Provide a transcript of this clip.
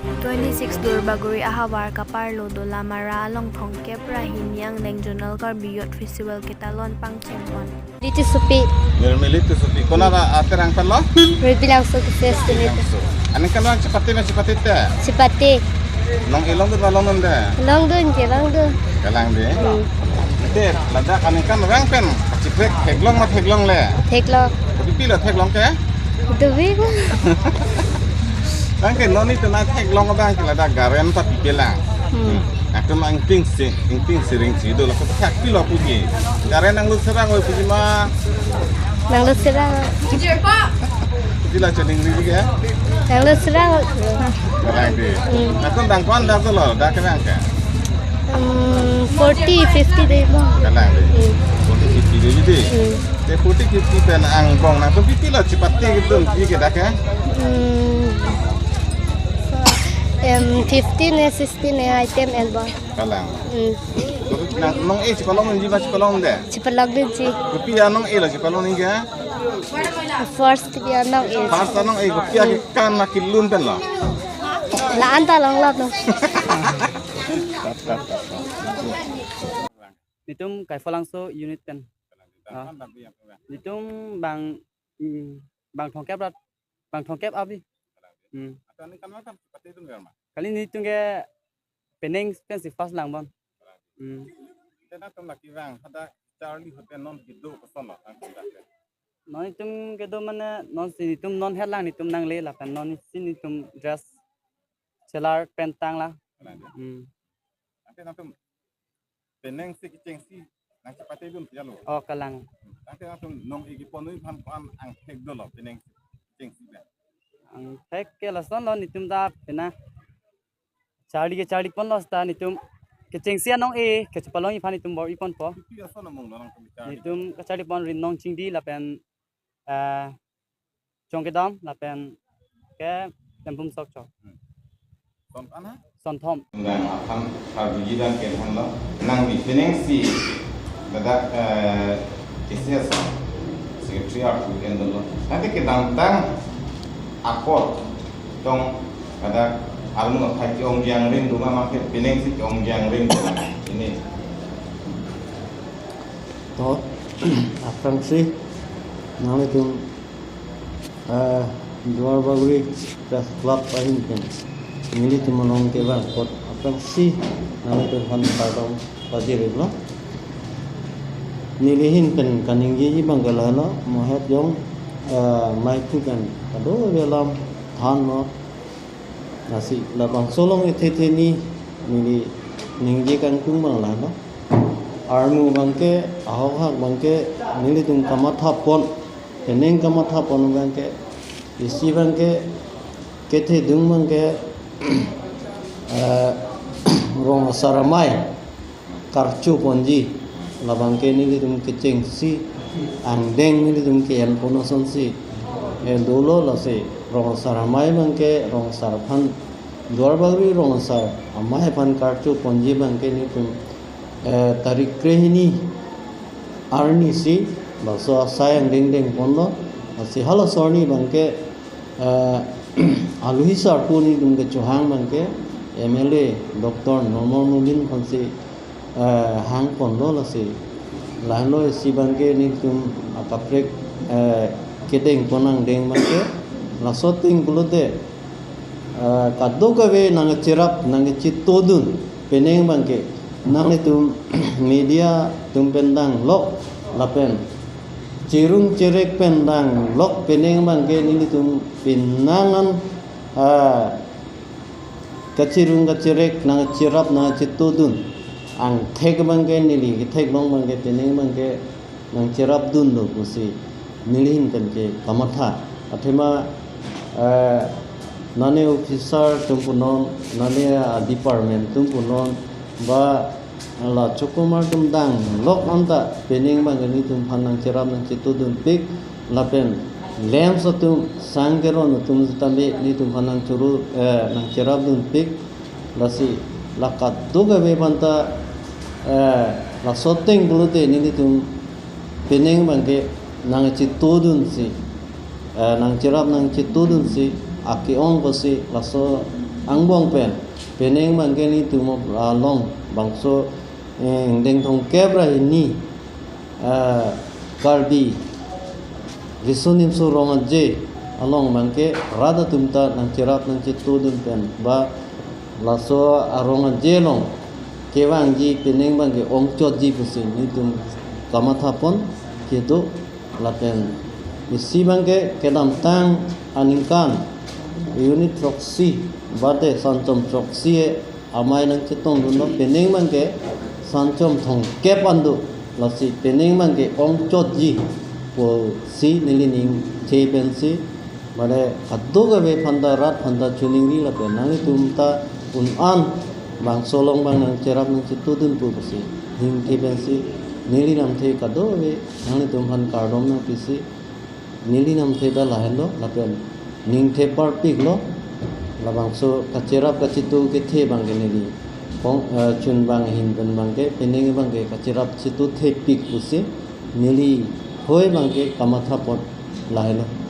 26 Durbaguri Ahawar Kaparlo Dola Maralong Thongkep Rahinyang Nengjonal Kar Biyot Festival Kitalon Pang Chempon. Dito supi, Nirmilit tu supi. Kona aterang pala? berbilang so kesestin itu. Ani kan orang cepat te. Sipati, Long ilong tu long nom de. long dun, lang dun. Kalang de. Te lada kan orang pen. Ciprek heglong le. Teklo, Tapi pila heglong ke? itu bigo. Kan noni tu nak heglong abang lada garen tapi pila. Aku mang ting sering sido lah. Kau tak pila puji. Garen ang lu serang oi puji mah. Nang lu serang, Puji lah ceding diri ke. nang lu serang. Kalang de. Aku dangkuan dah tu loh. Dah kerang ke. 40, 50 deh bang. Kalang de. 40-50 je. Te 40-50 pen ang bong na tu pila cepat te gitu. Pergi ke dah ke. 15 ya 16 ya item elba. Kalang. Nang nong sekolah menjiwa sekolah deh. Cepat lagi sih. Kopi anong lah sekolah ni ke. First dia nang is. Pas anong kopi kan nak kilun pen lah. Laan ta lang lap dong. Nitum kai falangso unit pen. Nitum bang thongkep abi. Kali nitum ke peneng pen si fast lang bon. Non nitum ke do mana non si nitum non headlang nitum nang le la pen non si nitum dress celar pentang lah. Peneng si kiceng si nang cepat itu jalu. Oh kalang. Nanti langsung nong igi ponui pan ang hek dolo peneng kiceng si. Ang tek ke lason lo nitum da pena chari pon los ta nitum keceng sia nong ke cepalong ipan nitum bor ipon po Biasa namong nong bicara. nitum kecari pon rin nong cingdi la pen chong ke dam la pen ke tempum sok chok Son ana? son thom Nang akan hargi dan kenhan lo. Nang di peneng si dadak KCS Secretary Artu Endolo. Nanti kita tang akor tong dadak almu kai ong yang ring rumah maket peneng si ong yang ring ini. To apang sih nama itu Durbaguri Press Club pahin kan ini tu menong ke bang kot apang sih nama itu han partong pajir itu nilihin kan kaninggi banggalana mahat yang mai tu kan aduh dalam than no nasi labang solong itu ni nili ninggi kan kumang lah no armu bangke ahok bangke nili tung kamathapon peneng kamathapon bangke isi bangke kethe dung bangke rong saramai karcu ponji labangke nili tung keceng si andeng nili tung ke yan ponoson si dolo la se rong saramai bangke rong sarpan Durbaguri rong sar amai pan karcu ponji bangke ni tung tarik krehini arni si baso sayang deng pondo si halo sorni bangke aluhi sarpuni dungke Chauhan bangke MLA Dr. Norman Mubin konsi hang pondo la si lahno si bangke ni tum akaprek kedeng ponang deng bangke la soting bulode kaddo kawe nang cerap nang citodun peneng bangke nang itu media tum pendang lok lapen cirung cerek pendang lok peneng bangke ini tum pinangan kacirung kacerek nang cirap nang citodun ang thek bangke nili thek long bangke peneng bangke nang cirap dun do kusi nilihin kan ke kamatha athema nane officer tumpunon nane department tumpunon ba la chokomar tum dang lok anta pening bang ni tum phanang cheram nang chitu dum pik lapen lem satum sangero tum tambe ni tum phanang churu nang cheram dum pik lasi lakat duga be banta la soteng bulute ni tum pening bang ke nang chitu dum si nang cheram nang chitu dum si aki ong basi laso ang bong pen peneng bang ke ni tum long bang so deng thong kebra ni karbi risunim so rong je along bang ke rada tumta nang cerap nang citu dun pen ba laso arong je long kewang ji peneng bang ke ong chot ji pusin ni tum kamatha pon ke do lapen isi bang ke kedam tang aningkan unit proxy bate sancom proxy amai nang chitong dun no peneng bang ke sancom thong kep andu lasi peneng bang ke ong chot ji po si nilining che pen si mare addo ga be phanda rat phanda chuning ri la pen nang tum ta un an bang solong bang nang cerap nang chitu dun pu si hing ke pen si nili nam the kado be nang tum han kardom na pisi nili nam the da lahen lo la pen ning the par pik lo la bang so ka cerap ka chitu ke the bang ke nili pong chun bang hin ben bang ke peneng bang ke ka cerap chitu the pik pu si nili hoi bang ke kamatha pot lahen lo